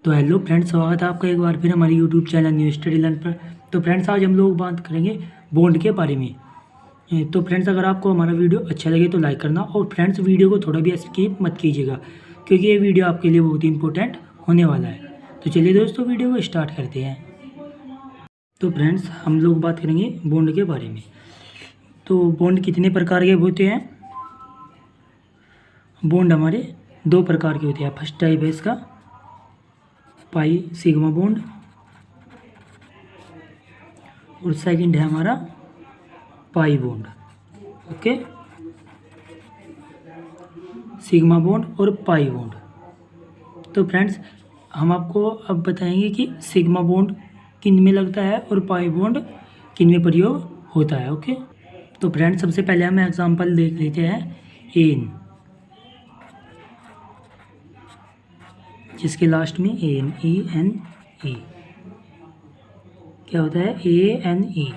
तो hello friends, स्वागत है आपका एक बार फिर हमारे YouTube channel new study learn पर। तो फ्रेंड्स, आज हम लोग बात करेंगे बॉन्ड के बारे में। तो फ्रेंड्स, अगर आपको हमारा वीडियो अच्छा लगे तो लाइक करना, और फ्रेंड्स वीडियो को थोड़ा भी स्किप मत कीजिएगा, क्योंकि ये वीडियो आपके लिए बहुत ही इंपॉर्टेंट होने वाला है। तो चलिए दोस्तों, वीडियो को स्टार्ट करते हैं। तो फ्रेंड्स, हम लोग बात करेंगे बॉन्ड के बारे में। तो बॉन्ड कितने प्रकार के होते हैं? बॉन्ड हमारे दो प्रकार के होते हैं। फर्स्ट टाइप है इसका पाई सिग्मा बॉन्ड, और सेकंड है हमारा pi bond. Okay, sigma bond और पाई बॉन्ड। तो फ्रेंड्स, हम आपको अब बताएंगे कि सिग्मा बॉन्ड किन में लगता है और पाई बॉन्ड किन में प्रयोग होता है। ओके, तो फ्रेंड्स, सबसे पहले हम एग्जांपल देख लेते हैं एन, जिसके लास्ट में एन, ई एन ई क्या होता है, ए एन ई,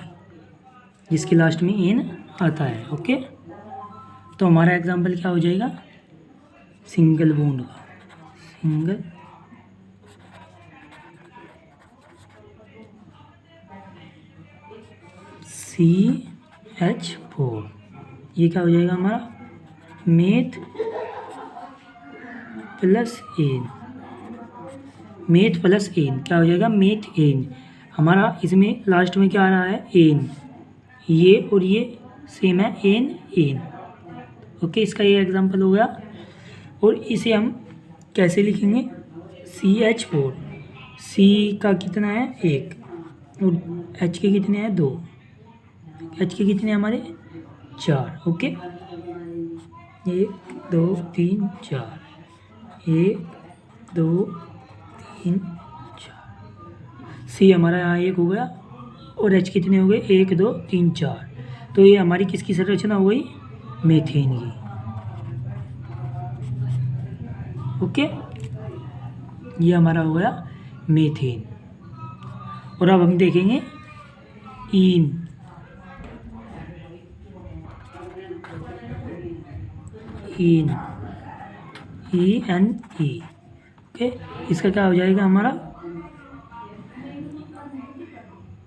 जिसके लास्ट में एन आता है। ओके, तो हमारा एग्जांपल क्या हो जाएगा, सिंगल बॉन्ड का, सिंगल CH4। ये क्या हो जाएगा हमारा, meth plus N, meth plus N क्या हो जाएगा, मेथ एन। हमारा इसमें लास्ट में क्या आ रहा है, एन, ये और ये सेम है, एन एन। ओके, इसका ये एग्जांपल हो गया। और इसे हम कैसे लिखेंगे, CH4, C का कितना है, 1, और H के कितने हैं, 2, H के कितने हैं हमारे, 4। ओके, 1 2 3 4, 1 2 3 4। C हमारा यहाँ 1 हो गया, और H कितने हो गए, 1 2 3 4। तो ये हमारी किसकी संरचना हो गई, मीथेन की। ओके, ये हमारा हो गया मीथेन। और अब हम देखेंगे ईन, ईन, ई एन ई। ओके, इसका क्या हो जाएगा हमारा,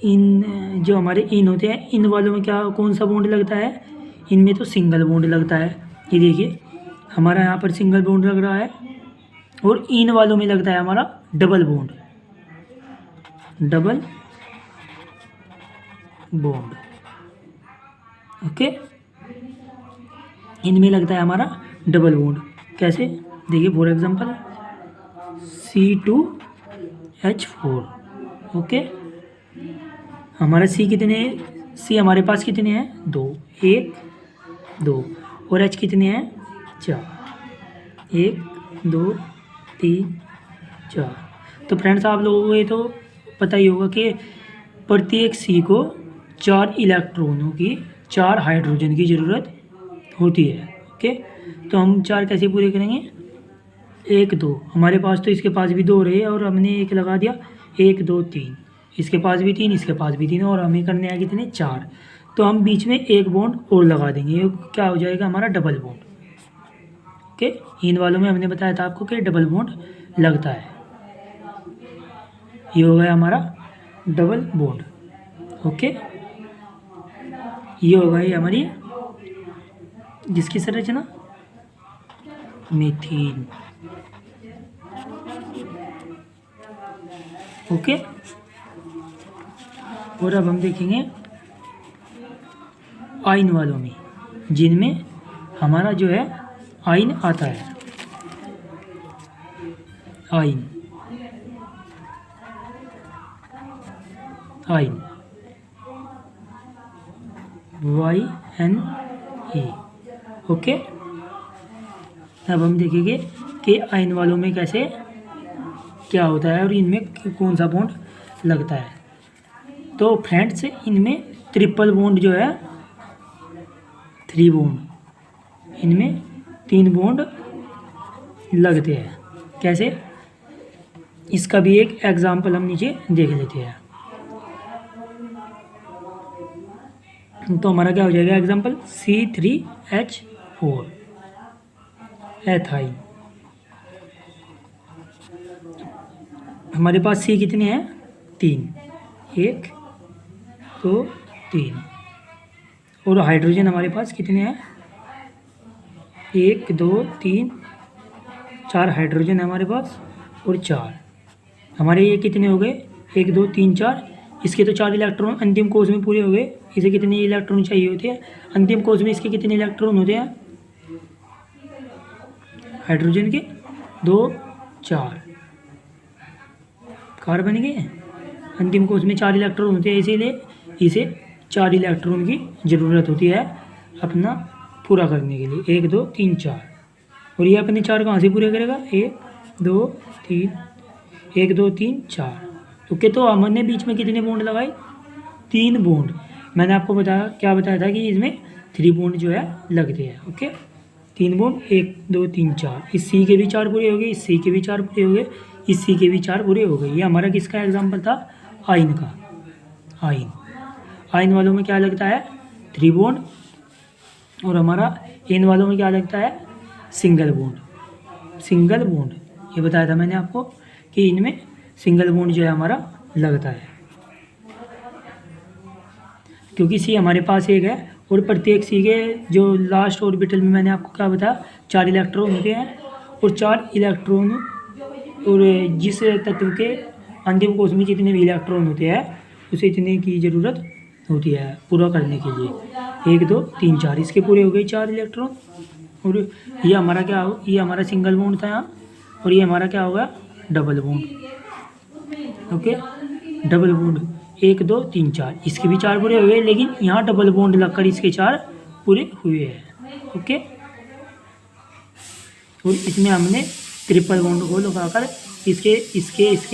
इन जो हमारे इन होते हैं, इन वालों में क्या कौन सा बॉन्ड लगता है, इनमें तो सिंगल बॉन्ड लगता है। ये देखिए, हमारा यहाँ पर सिंगल बॉन्ड लग रहा है, और इन वालों में लगता है हमारा double bond, double bond. Okay, इनमें लगता है हमारा डबल बॉन्ड। कैसे, देखिए फॉर एग्जांपल C2H4। ओके, हमारा C कितने, C हमारे पास कितने हैं, 2, 1 2, और H कितने हैं, 4, 1 2 3 4। तो फ्रेंड्स, आप लोगों को ये तो पता ही होगा कि प्रत्येक C को 4 इलेक्ट्रॉनों की, 4 हाइड्रोजन की ज़रूरत होती है। ओके, तो हम 4 कैसे पूरे करेंगे, 1 2, हमारे पास तो इसके पास भी 2 रहे और हमने 1 लगा दिया, 1 2 3, इसके पास भी 3, इसके पास भी 3, और हमें करने हैं कितने, 4। तो हम बीच में एक बॉन्ड और लगा देंगे, ये क्या हो जाएगा हमारा, डबल बॉन्ड। ओके, इन वालों में हमने बताया था आपको कि डबल बॉन्ड लगता है। ये हो गया हमारा डबल बॉन्ड। ओके, ये हो गई हमारी जिसकी संरचना, मीथेन। ओके, और अब हम देखेंगे आयन वालों में, जिनमें हमारा जो है आयन आता है, आयन, आयन YNE। ओके, अब हम देखेंगे कि आयन वालों में कैसे क्या होता है और इनमें कौन सा बॉन्ड लगता है। तो फ्रेंड्स, इनमें ट्रिपल बॉन्ड जो है, 3 बॉन्ड, इनमें 3 बॉन्ड लगते हैं। कैसे, इसका भी एक एग्जांपल हम नीचे देख लेते हैं। तो हमारा क्या हो जाएगा एग्जांपल, C3H4 एथाइन। हमारे पास सी कितने हैं 3, 1 2 3। और हाइड्रोजन हमारे पास कितने हैं 1 2 3 4 हाइड्रोजन है हमारे पास और 4। हमारे ये कितने हो गए 1 2 3 4। इसके तो 4 इलेक्ट्रॉन अंतिम कोष में पूरे हो गए। इसे कितने इलेक्ट्रॉन चाहिए होते हैं अंतिम कोष में, इसके कितने इलेक्ट्रॉन होते हैं हाइड्रोजन के 2 4। कार्बन के अंतिम कोष में 4 इलेक्ट्रॉन होते हैं, इसीलिए इसे 4 इलेक्ट्रॉन की ज़रूरत होती है अपना पूरा करने के लिए 1 2 3 4। और ये अपने 4 कहाँ से पूरे करेगा 1 2 3 1 2 3 4। ओके, तो हमने बीच में कितने बॉन्ड लगाए 3 बॉन्ड। मैंने आपको बताया था कि इसमें 3 बॉन्ड जो है लगते हैं। Okay, 3 bond 1 2 3 4। इस सी के भी 4 पूरे हो गए, इस सी के भी 4 पूरे हो गए, इस सी के भी 4 पूरे हो गए। ये हमारा किसका एग्जाम्पल था आयन का। आयन वालों में क्या लगता है 3 बॉन्ड, और हमारा एन वालों में क्या लगता है सिंगल बॉन्ड। ये बताया था मैंने आपको कि इनमें सिंगल बॉन्ड जो है हमारा लगता है, क्योंकि सी हमारे पास एक है और प्रत्येक सी के जो लास्ट ऑर्बिटल में मैंने आपको क्या बताया 4 इलेक्ट्रॉन होते हैं। और 4 इलेक्ट्रॉन और जिस तत्व के अंतिम कोष में जितने भी इलेक्ट्रॉन होते हैं उसे इतने की ज़रूरत होती है पूरा करने के लिए 1 2 3 4। इसके पूरे हो गए 4 इलेक्ट्रॉन। और ये हमारा क्या हो, ये हमारा सिंगल बॉन्ड था यहाँ, और ये हमारा क्या होगा double bond. Okay, double bond 1 2 3 4। इसके भी 4 पूरे हुए, लेकिन यहाँ डबल बॉन्ड लगकर इसके 4 पूरे हुए हैं। ओके, और इसमें हमने ट्रिपल बॉन्ड को लगाकर इसके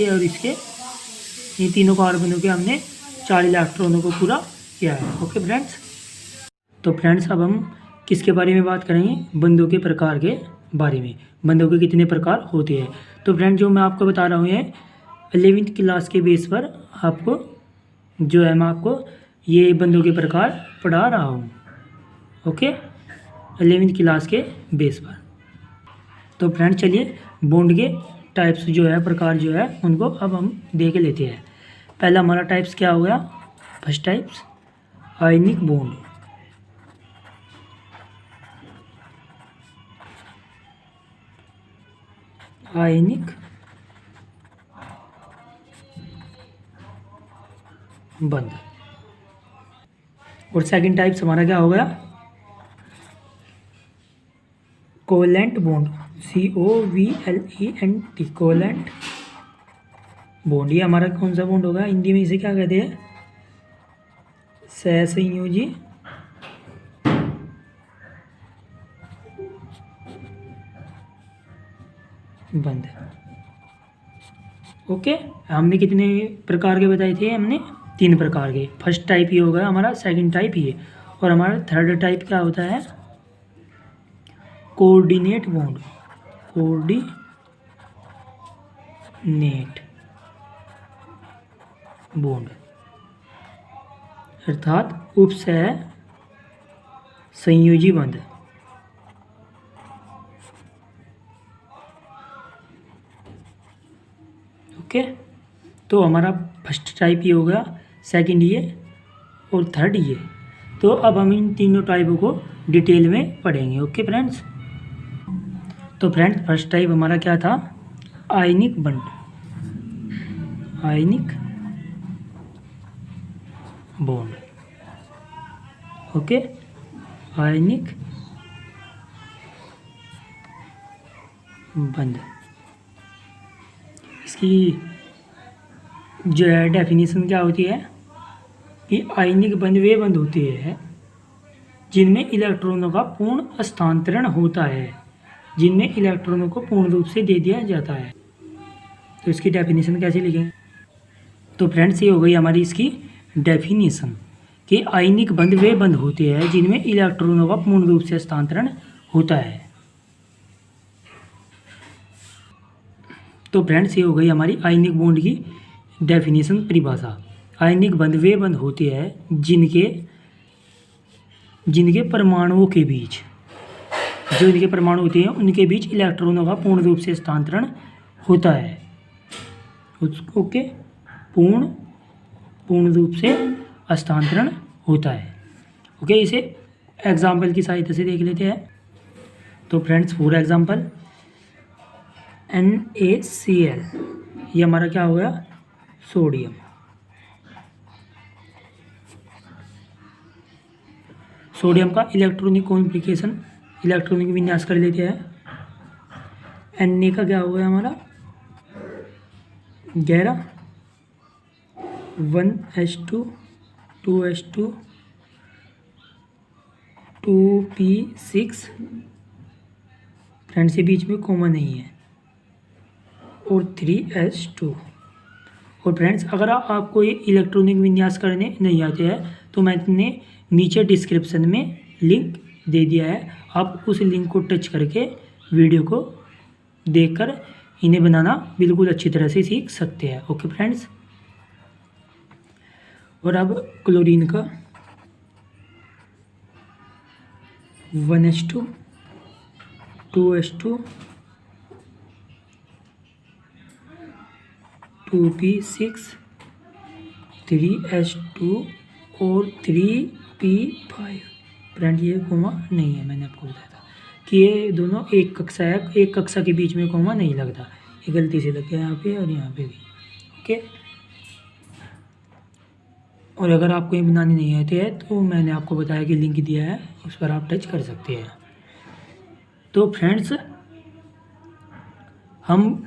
और इसके ये तीनों कार्बनों के हमने 4 इलेक्ट्रॉनों को पूरा किया है। ओके फ्रेंड्स, तो फ्रेंड्स अब हम किसके बारे में बात करेंगे बंधों के प्रकार के बारे में। बंधों के कितने प्रकार होते हैं। तो फ्रेंड्स जो मैं आपको बता रहा हूँ ये 11वीं क्लास के बेस पर आपको जो है मैं आपको ये बंधों के प्रकार पढ़ा रहा हूँ। ओके, 11वीं क्लास के बेस पर। तो फ्रेंड्स चलिए बॉन्ड के टाइप्स जो है प्रकार जो है उनको अब हम देख लेते हैं। पहला हमारा टाइप्स क्या हो गया फर्स्ट टाइप्स आयनिक बॉन्ड। आयनिक बंध। और सेकंड टाइप्स हमारा क्या हो गया covalent bond COVLENT covalent bond. ये हमारा कौन सा बॉन्ड होगा हिंदी में इसे क्या कहते हैं सहसंयोजी बंध। ओके, हमने कितने प्रकार के बताए थे हमने 3 प्रकार के। फर्स्ट टाइप ये होगा हमारा, सेकंड टाइप ये, और हमारा थर्ड टाइप क्या होता है कोऑर्डिनेट बॉन्ड। कोऑर्डिनेट बॉन्ड अर्थात उपसह संयोजी बंध। ओके, तो हमारा फर्स्ट टाइप ये होगा, सेकंड ये और थर्ड ये। तो अब हम इन तीनों टाइपों को डिटेल में पढ़ेंगे। ओके फ्रेंड्स, तो फ्रेंड्स फर्स्ट टाइप हमारा क्या था आयनिक बंध। Ionic bond. ओके, आयनिक बंध। इसकी जो है डेफिनेशन क्या होती है कि आयनिक बंध वे बंध होते हैं जिनमें इलेक्ट्रॉनों का पूर्ण हस्तांतरण होता है, जिनमें इलेक्ट्रॉनों को पूर्ण रूप से दे दिया जाता है। तो इसकी डेफिनेशन कैसे लिखेंगे। तो फ्रेंड्स ये हो गई हमारी इसकी डेफिनेशन कि आयनिक बंध वे बंध होते हैं जिनमें इलेक्ट्रॉनों का पूर्ण रूप से हस्तांतरण होता है। तो फ्रेंड्स ये हो गई हमारी आयनिक बॉन्ड की डेफिनेशन परिभाषा। आयनिक बंध वे बंध होते हैं जिनके परमाणुओं के बीच, जो इनके परमाणु होते हैं उनके बीच इलेक्ट्रॉनों का पूर्ण रूप से हस्तांतरण होता है। उसको के पूर्ण रूप से हस्तांतरण होता है। ओके, इसे एग्जाम्पल की सहायता से देख लेते हैं। तो फ्रेंड्स, फॉर एग्जाम्पल NaCl, ये हमारा क्या हो गया, सोडियम। सोडियम का इलेक्ट्रॉनिक कॉन्फ़िगरेशन, इलेक्ट्रॉनिक विन्यास कर लेते हैं। Na का क्या हो गया हमारा, 11, 1s2 2s2 2p6, फ्रेंड्स ये बीच में कॉमन नहीं है, और 3s2। और फ्रेंड्स, अगर आपको ये इलेक्ट्रॉनिक विन्यास करने नहीं आते हैं तो मैंने नीचे डिस्क्रिप्शन में लिंक दे दिया है, आप उस लिंक को टच करके वीडियो को देखकर इन्हें बनाना बिल्कुल अच्छी तरह से सीख सकते हैं। ओके फ्रेंड्स, और अब क्लोरीन का 1s2 2s2 2p6 3s2 और 3p5। फ्रेंड ये कोमा नहीं है, मैंने आपको बताया था कि ये दोनों एक कक्षा है, एक कक्षा के बीच में कोमा नहीं लगता, ये गलती से लग गया यहाँ पे और यहाँ पे भी। ओके, और अगर आपको ये बनाने नहीं आते हैं तो मैंने आपको बताया कि लिंक दिया है, उस पर आप टच कर सकते हैं। तो फ्रेंड्स, हम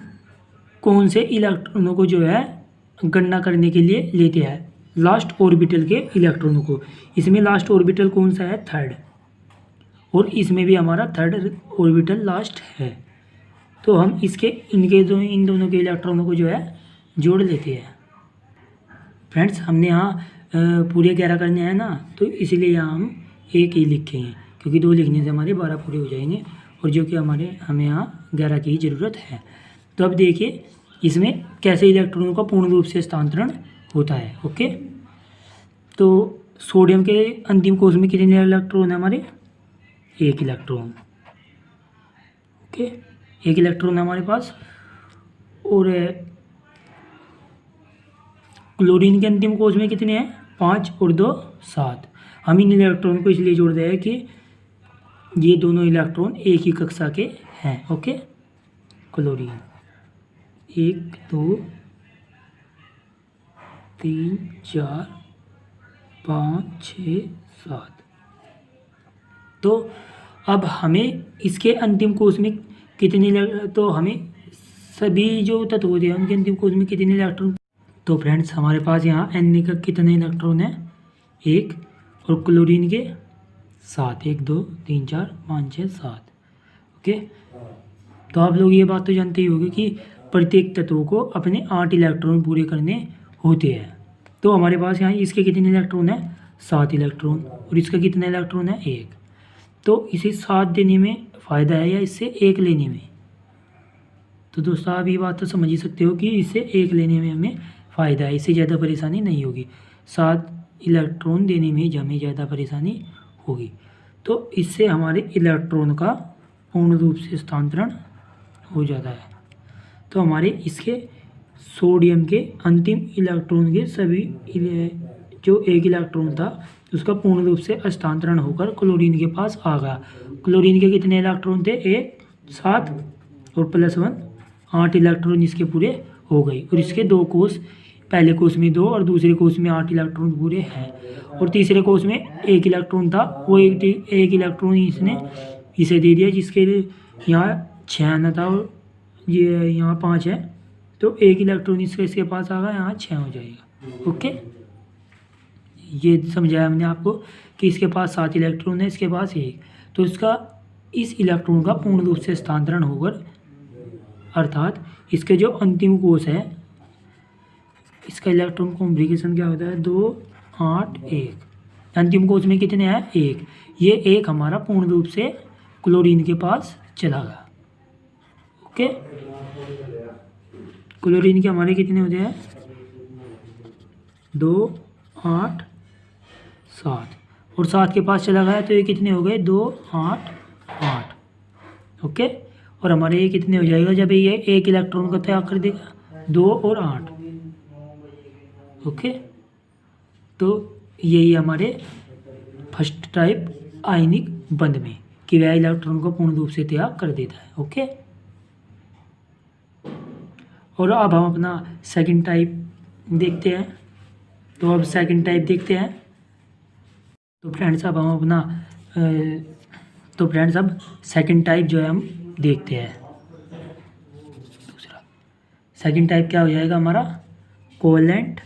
कौन से इलेक्ट्रॉनों को जो है गणना करने के लिए लेते हैं, लास्ट ऑर्बिटल के इलेक्ट्रॉनों को। इसमें लास्ट ऑर्बिटल कौन सा है, थर्ड, और इसमें भी हमारा थर्ड ऑर्बिटल लास्ट है। तो हम इन दोनों के इलेक्ट्रॉनों को जो है जोड़ लेते हैं। फ्रेंड्स, हमने यहाँ पूरे 11 करने हैं ना, तो इसलिए यहाँ हम एक ही लिखे हैं, क्योंकि 2 लिखने से हमारे 12 पूरे हो जाएंगे, और जो कि हमें यहाँ 11 की ज़रूरत है। तो अब देखिए इसमें कैसे इलेक्ट्रॉनों का पूर्ण रूप से हस्तांतरण होता है। ओके, तो सोडियम के अंतिम कोश में कितने इलेक्ट्रॉन है हमारे, 1 इलेक्ट्रॉन। ओके, 1 इलेक्ट्रॉन है हमारे पास। और क्लोरीन के अंतिम कोश में कितने हैं, 5 और 2 7। हम इन इलेक्ट्रॉन को इसलिए जोड़ रहे हैं कि ये दोनों इलेक्ट्रॉन एक ही कक्षा के हैं। Okay, chlorine 1 2 3 4 5 6 7। तो अब हमें इसके अंतिम कोश में तो हमें सभी जो तत्व होते हैं उनके अंतिम कोश में कितने इलेक्ट्रॉन। तो फ्रेंड्स, हमारे पास यहाँ Na का कितने इलेक्ट्रॉन है, 1, और क्लोरीन के 7, 1 2 3 4 5 6 7। ओके, तो आप लोग ये बात तो जानते ही होंगे कि प्रत्येक तत्व को अपने 8 इलेक्ट्रॉन पूरे करने होते हैं। तो हमारे पास यहाँ इसके कितने इलेक्ट्रॉन है, 7 इलेक्ट्रॉन, और इसका कितना इलेक्ट्रॉन है, 1। तो इसे 7 देने में फ़ायदा है या इससे 1 लेने में। तो दोस्तों, आप ये बात तो समझ ही सकते हो कि इससे 1 लेने में हमें फ़ायदा है, इससे ज़्यादा परेशानी नहीं होगी। 7 इलेक्ट्रॉन देने में हमें ज़्यादा परेशानी होगी। तो इससे हमारे इलेक्ट्रॉन का पूर्ण रूप से हस्तांतरण हो जाता है। तो हमारे इसके सोडियम के अंतिम इलेक्ट्रॉन के सभी जो 1 इलेक्ट्रॉन था उसका पूर्ण रूप से हस्तांतरण होकर क्लोरीन के पास आ गया। क्लोरीन के कितने इलेक्ट्रॉन थे, 1 7 और +1 8 इलेक्ट्रॉन इसके पूरे हो गई। और इसके 2 कोश, पहले कोश में 2 और दूसरे कोश में 8 इलेक्ट्रॉन पूरे हैं। और तीसरे कोश में 1 इलेक्ट्रॉन था, वो एक इलेक्ट्रॉन इसने इसे दे दिया, जिसके यहाँ 6 आना था और ये यहाँ 5 है। तो 1 इलेक्ट्रॉन इसके पास आ गया, यहाँ 6 हो जाएगा। ओके, ये समझाया हमने आपको कि इसके पास 7 इलेक्ट्रॉन है, इसके पास 1। तो इस इलेक्ट्रॉन का पूर्ण रूप से हस्तांतरण होकर, अर्थात इसके जो अंतिम कोश है इसका इलेक्ट्रॉन कॉन्फ़िगरेशन क्या होता है, 2 8 1। अंतिम कोश में कितने हैं, 1। ये 1 हमारा पूर्ण रूप से क्लोरीन के पास चला गया। ओके, क्लोरीन के हमारे कितने होते हैं, 2 8 7, और 7 के पास चला गया तो ये कितने हो गए, 2 8 8। ओके, और हमारे ये कितने हो जाएगा जब ये 1 इलेक्ट्रॉन का त्याग कर देगा, 2 और 8। ओके, तो यही हमारे फर्स्ट टाइप आयनिक बंध में कि वह इलेक्ट्रॉन को पूर्ण रूप से त्याग कर देता है। ओके, और अब हम अपना सेकंड टाइप देखते हैं। तो अब सेकंड टाइप देखते हैं। तो फ्रेंड्स अब हम अपना अब सेकंड टाइप जो है हम देखते हैं। दूसरा सेकंड टाइप क्या हो जाएगा हमारा? कोवेलेंट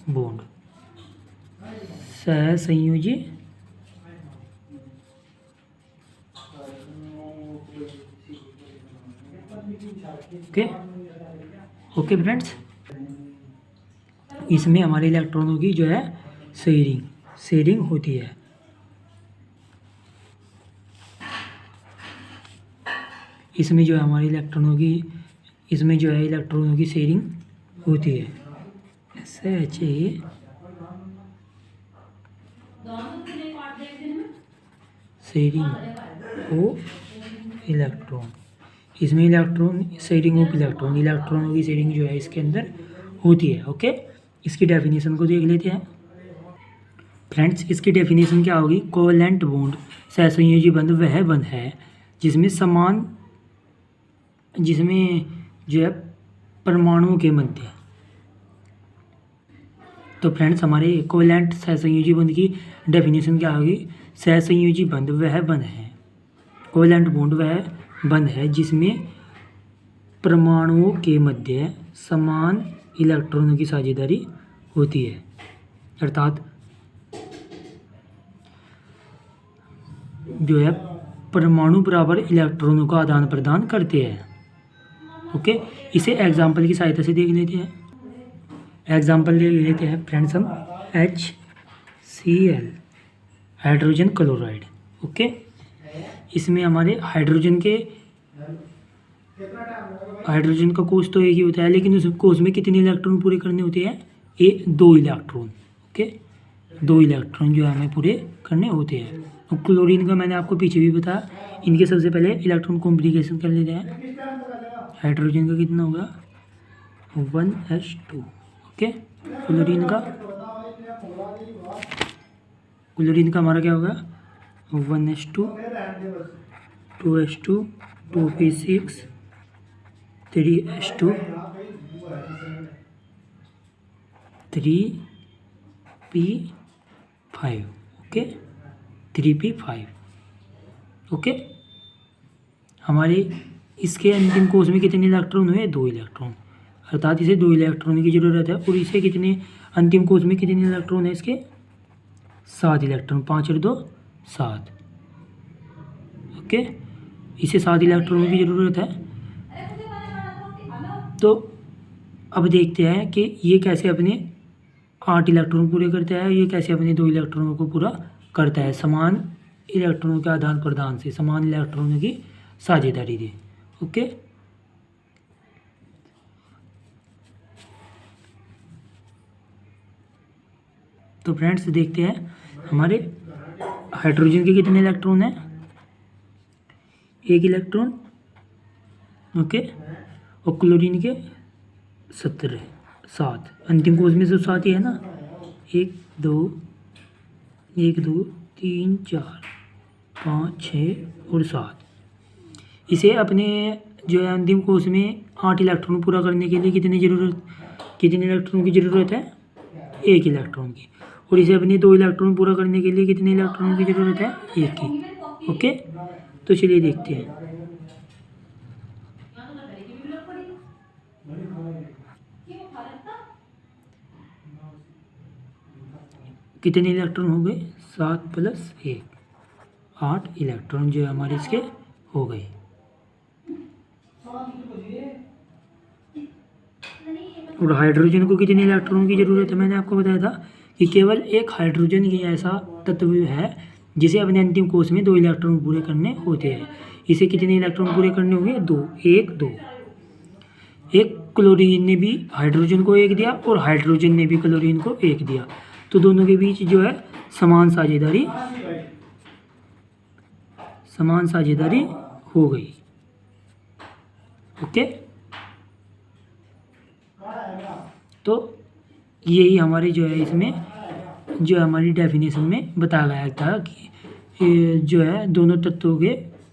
बॉन्ड, सहसंयोजी ओके फ्रेंड्स, इसमें हमारे इलेक्ट्रॉनों की जो है शेयरिंग होती है। इसमें जो है हमारे इलेक्ट्रॉनों की शेयरिंग होती है। SHA शेयरिंग ऑफ इलेक्ट्रॉन, इसमें शेयरिंग ऑफ इलेक्ट्रॉनों की शेयरिंग जो है इसके अंदर होती है। ओके, इसकी डेफिनेशन को देख लेते हैं फ्रेंड्स। इसकी डेफिनेशन क्या होगी? कोवेलेंट बॉन्ड, सहसंयोजी बंध वह बंध है जिसमें जो है परमाणुओं के मध्य। तो फ्रेंड्स हमारे कोवेलेंट सहसंयोजी बंध की डेफिनेशन क्या होगी? सहसंयोजी बंध वह बंध है, कोवेलेंट बॉन्ड वह बंध है जिसमें परमाणुओं के मध्य समान इलेक्ट्रॉनों की साझेदारी होती है, अर्थात जो है परमाणु बराबर इलेक्ट्रॉनों का आदान प्रदान करते हैं। ओके, इसे एग्जाम्पल की सहायता से देख लेते हैं। एग्जाम्पल ले लेते हैं फ्रेंड्स हम HCl, हाइड्रोजन क्लोराइड। ओके, इसमें हमारे हाइड्रोजन का कोष तो एक ही होता है, लेकिन उस कोष में कितने इलेक्ट्रॉन पूरे करने होते हैं? 2 इलेक्ट्रॉन। ओके, 2 इलेक्ट्रॉन जो हमें पूरे करने होते हैं। और क्लोरीन का मैंने आपको पीछे भी बताया। इनके सबसे पहले इलेक्ट्रॉन कॉम्प्लिकेशन कर लेते हैं। हाइड्रोजन का कितना होगा? 1s2। ओके, क्लोरीन का हमारा क्या होगा? 1s2, 2s2, 2p6, 3s2, 3p5। Okay, 3p5। Okay, हमारे इसके अंतिम कोष में कितने इलेक्ट्रॉन हुए? 2 इलेक्ट्रॉन, अर्थात इसे 2 इलेक्ट्रॉन की ज़रूरत है। और इसे कितने अंतिम कोष में कितने इलेक्ट्रॉन है इसके? 7 इलेक्ट्रॉन, 5 और 2 7। ओके, इसे 7 इलेक्ट्रॉनों की ज़रूरत है। तो अब देखते हैं कि ये कैसे अपने 8 इलेक्ट्रॉन पूरे करता है, ये कैसे अपने 2 इलेक्ट्रॉनों को पूरा करता है समान इलेक्ट्रॉनों के आदान प्रदान से, समान इलेक्ट्रॉनों की साझेदारी दे। ओके, तो फ्रेंड्स देखते हैं हमारे हाइड्रोजन के कितने इलेक्ट्रॉन हैं? 1 इलेक्ट्रॉन। ओके, और क्लोरीन के 7 अंतिम कोष में से 7 ही है ना। 1 2 3 4 5 6 और 7। इसे अपने जो है अंतिम कोष में 8 इलेक्ट्रॉन पूरा करने के लिए कितने इलेक्ट्रॉन की ज़रूरत है? 1 इलेक्ट्रॉन की। और इसे अपने 2 इलेक्ट्रॉन पूरा करने के लिए कितने इलेक्ट्रॉन की ज़रूरत है? 1 की। ओके, तो चलिए देखते हैं। कितने इलेक्ट्रॉन हो गए? 7 + 1 8 इलेक्ट्रॉन जो है हमारे इसके हो गए। और हाइड्रोजन को कितने इलेक्ट्रॉन की ज़रूरत है? मैंने आपको बताया था कि केवल एक हाइड्रोजन ही ऐसा तत्व है जिसे अपने अंतिम कोष में 2 इलेक्ट्रॉन पूरे करने होते हैं। इसे कितने इलेक्ट्रॉन पूरे करने होंगे? 2 1 2। एक क्लोरीन ने भी हाइड्रोजन को 1 दिया और हाइड्रोजन ने भी क्लोरीन को 1 दिया, तो दोनों के बीच जो है समान साझेदारी समान साझेदारी हो गई। ओके, तो यही हमारे जो है इसमें जो हमारी डेफिनेशन में बताया गया था कि ये जो है दोनों तत्वों के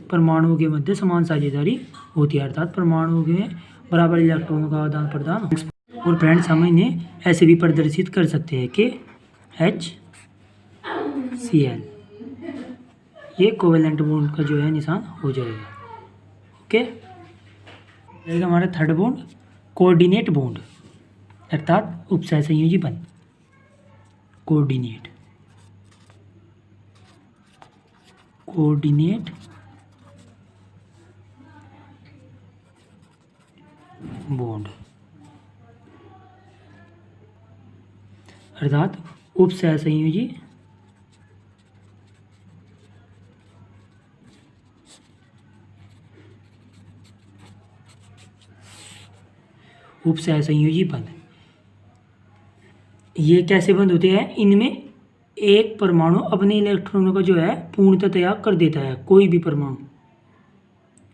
परमाणुओं के मध्य समान साझेदारी होती है, अर्थात परमाणुओं के बराबर इलेक्ट्रॉनों का आदान प्रदान। और फ्रेंड्स हम इन्हें ऐसे भी प्रदर्शित कर सकते हैं कि HCl ये कोवेलेंट बॉन्ड का जो है निशान हो जाएगा। ओके, हमारा थर्ड बॉन्ड कोऑर्डिनेट बॉन्ड, अर्थात उपसह संयोजी बंध। कोऑर्डिनेट बॉन्ड अर्थात उपसह संयोजी बंध। ये कैसे बंद होते हैं? इनमें एक परमाणु अपने इलेक्ट्रॉनों का जो है पूर्णतः त्याग कर देता है। कोई भी परमाणु,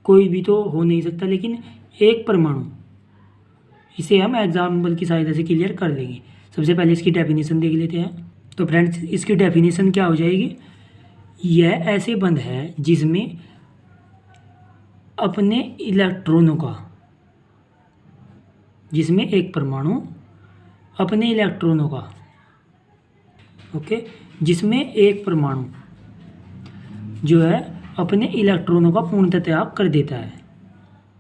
कोई भी तो हो नहीं सकता, लेकिन एक परमाणु, इसे हम एग्जाम्पल की सहायता से क्लियर कर लेंगे। सबसे पहले इसकी डेफिनेशन देख लेते हैं। तो फ्रेंड्स इसकी डेफिनेशन क्या हो जाएगी? यह ऐसे बंध है जिसमें अपने इलेक्ट्रॉनों का, जिसमें एक परमाणु अपने इलेक्ट्रॉनों का, ओके, जिसमें एक परमाणु जो है अपने इलेक्ट्रॉनों का पूर्णतः त्याग कर देता है।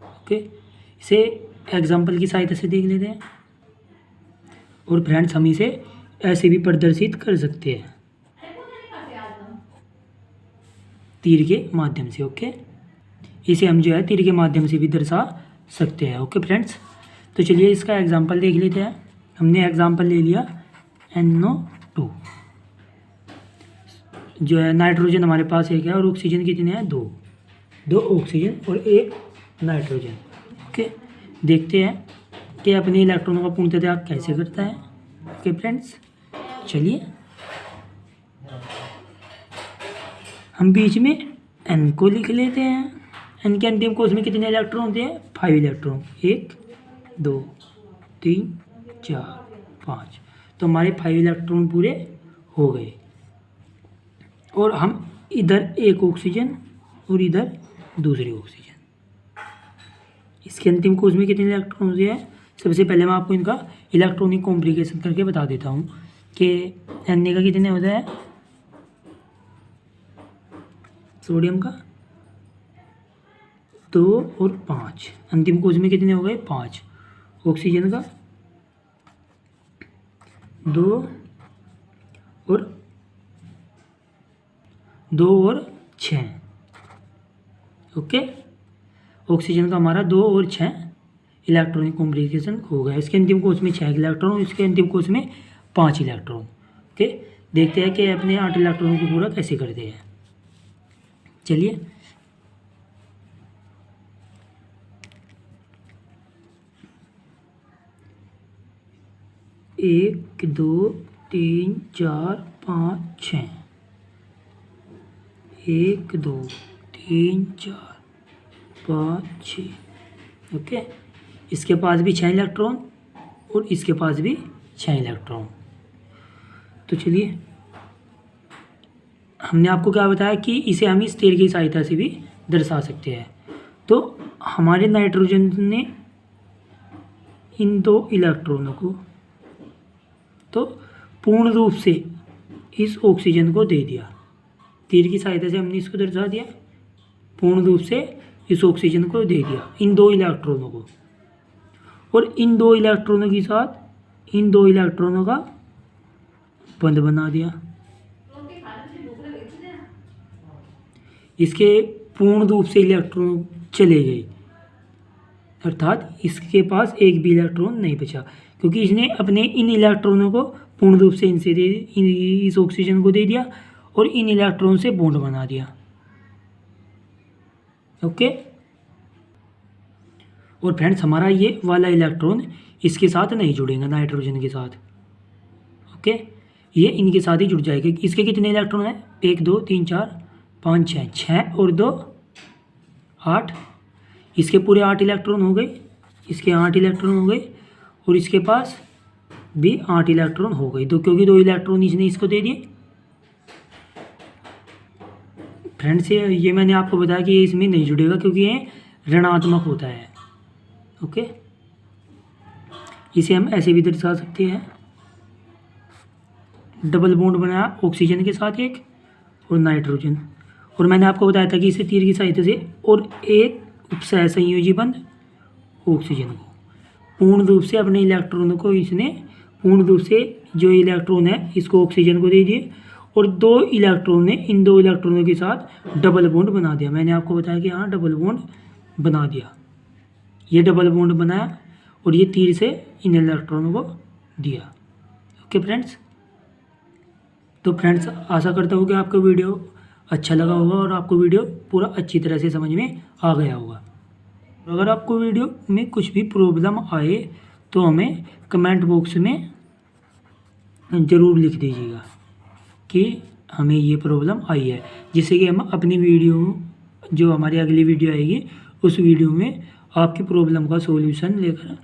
ओके, इसे एग्जाम्पल की सहायता से देख लेते हैं। और फ्रेंड्स हम इसे ऐसे भी प्रदर्शित कर सकते हैं, तीर के माध्यम से। ओके, इसे हम जो है तीर के माध्यम से भी दर्शा सकते हैं। ओके फ्रेंड्स, तो चलिए इसका एग्जाम्पल देख लेते हैं। हमने एग्जाम्पल ले लिया NO2, जो है नाइट्रोजन हमारे पास एक है और ऑक्सीजन कितने हैं? दो ऑक्सीजन और एक नाइट्रोजन। ओके, देखते हैं कि अपने इलेक्ट्रॉनों का पूर्णतः त्याग कैसे करता है। ओके फ्रेंड्स, चलिए हम बीच में N को लिख लेते हैं। N के अंतिम कोश में कितने इलेक्ट्रॉन होते हैं? 5 इलेक्ट्रॉन, 1 2 3 4 5। तो हमारे 5 इलेक्ट्रॉन पूरे हो गए। और हम इधर एक ऑक्सीजन और इधर दूसरी ऑक्सीजन। इसके अंतिम कोश में कितने इलेक्ट्रॉन होते हैं? सबसे पहले मैं आपको इनका इलेक्ट्रॉनिक कॉम्प्लिकेशन करके बता देता हूँ कि Na का कितने होता है, सोडियम का 2 और 5। अंतिम कोश में कितने हो गए? 5। ऑक्सीजन का 2 और 6। ओके, ऑक्सीजन का हमारा 2 और 6 इलेक्ट्रॉनिक कॉम्प्लिकेशन हो गया। इसके अंतिम कोश में 6 इलेक्ट्रॉन, इसके अंतिम कोश में 5 इलेक्ट्रॉन। ओके, देखते हैं कि अपने 8 इलेक्ट्रॉनों को पूरा कैसे करते हैं। चलिए, एक 2 3 4 5 6, 1 2 3 4 5 6। ओके, इसके पास भी 6 इलेक्ट्रॉन और इसके पास भी 6 इलेक्ट्रॉन। तो चलिए, हमने आपको क्या बताया कि इसे हम इस तीर की सहायता से भी दर्शा सकते हैं। तो हमारे नाइट्रोजन ने इन 2 इलेक्ट्रॉनों को तो पूर्ण रूप से इस ऑक्सीजन को दे दिया। तीर की सहायता से हमने इसको दर्शा दिया, पूर्ण रूप से इस ऑक्सीजन को दे दिया, इन 2 इलेक्ट्रॉनों को। और इन 2 इलेक्ट्रॉनों के साथ इन 2 इलेक्ट्रॉनों का बंध बना दिया। इसके पूर्ण रूप से इलेक्ट्रॉन चले गए, अर्थात इसके पास एक भी इलेक्ट्रॉन नहीं बचा, क्योंकि इसने अपने इन इलेक्ट्रॉनों को पूर्ण रूप से इनसे इस ऑक्सीजन को दे दिया और इन इलेक्ट्रॉन से बॉन्ड बना दिया। ओके, और फ्रेंड्स हमारा ये वाला इलेक्ट्रॉन इसके साथ नहीं जुड़ेगा, नाइट्रोजन के साथ। ओके, ये इनके साथ ही जुड़ जाएगा। इसके कितने इलेक्ट्रॉन हैं? 1 2 3 4 5 6 6 और 2 8, इसके पूरे 8 इलेक्ट्रॉन हो गए, इसके 8 इलेक्ट्रॉन हो गए और इसके पास भी 8 इलेक्ट्रॉन हो गए। तो क्योंकि 2 इलेक्ट्रॉन इसने इसको दे दिए। फ्रेंड्स ये मैंने आपको बताया कि ये इसमें नहीं जुड़ेगा क्योंकि ये ऋणात्मक होता है। ओके, इसे हम ऐसे भी दर्शा सकते हैं, डबल बॉन्ड बनाया ऑक्सीजन के साथ एक और नाइट्रोजन, और मैंने आपको बताया था कि इसे तीर की सहायता से और एक उपसह संयोजी बंध ऑक्सीजन को पूर्ण रूप से अपने इलेक्ट्रॉनों को इसने पूर्ण रूप से जो इलेक्ट्रॉन है इसको ऑक्सीजन को दे दिए और 2 इलेक्ट्रॉन ने इन 2 इलेक्ट्रॉनों के साथ डबल बॉन्ड बना दिया। मैंने आपको बताया कि हाँ डबल बॉन्ड बना दिया, ये डबल बॉन्ड बनाया और ये तीर से इन इलेक्ट्रॉनों को दिया। ओके फ्रेंड्स, तो फ्रेंड्स आशा करता हूँ कि आपको वीडियो अच्छा लगा होगा और आपको वीडियो पूरा अच्छी तरह से समझ में आ गया होगा। अगर आपको वीडियो में कुछ भी प्रॉब्लम आए तो हमें कमेंट बॉक्स में ज़रूर लिख दीजिएगा कि हमें ये प्रॉब्लम आई है, जिससे कि हम अपनी वीडियो जो हमारी अगली वीडियो आएगी उस वीडियो में आपकी प्रॉब्लम का सॉल्यूशन लेकर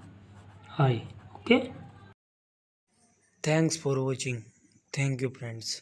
आए। Okay, thanks for watching, thank you friends.